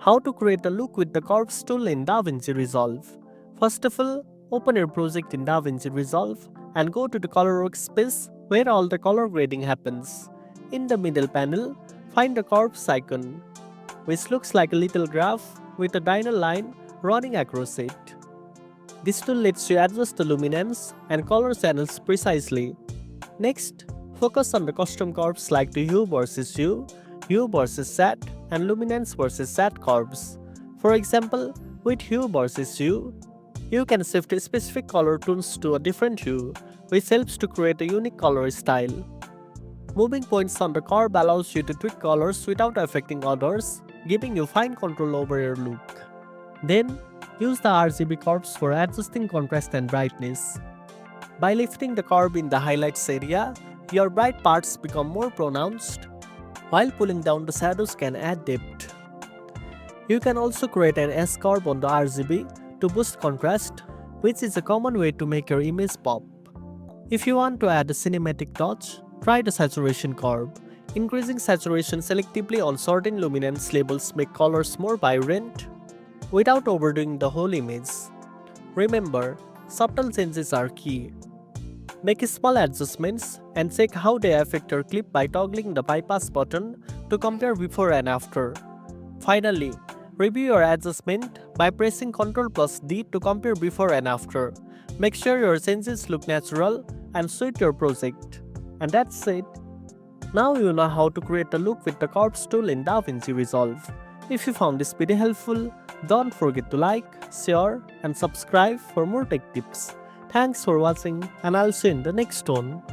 How to create a look with the Curves tool in DaVinci Resolve. First of all, open your project in DaVinci Resolve and go to the color workspace where all the color grading happens. In the middle panel, find the Curves icon, which looks like a little graph with a diagonal line running across it. This tool lets you adjust the luminance and color channels precisely. Next, focus on the custom curves like the hue versus hue versus sat, and luminance versus sat curves. For example, with hue versus hue, you can shift specific color tones to a different hue, which helps to create a unique color style. Moving points on the curve allows you to tweak colors without affecting others, giving you fine control over your look. Then, use the RGB curves for adjusting contrast and brightness. By lifting the curve in the highlights area, your bright parts become more pronounced, while pulling down the shadows can add depth. You can also create an S-curve on the RGB to boost contrast, which is a common way to make your image pop. If you want to add a cinematic touch, try the saturation curve. Increasing saturation selectively on certain luminance levels make colors more vibrant without overdoing the whole image. Remember, subtle changes are key. Make small adjustments and check how they affect your clip by toggling the bypass button to compare before and after. Finally, review your adjustment by pressing Ctrl+D to compare before and after. Make sure your changes look natural and suit your project. And that's it. Now you know how to create a look with the Curves tool in DaVinci Resolve. If you found this video helpful, don't forget to like, share, and subscribe for more tech tips. Thanks for watching, and I'll see you in the next one.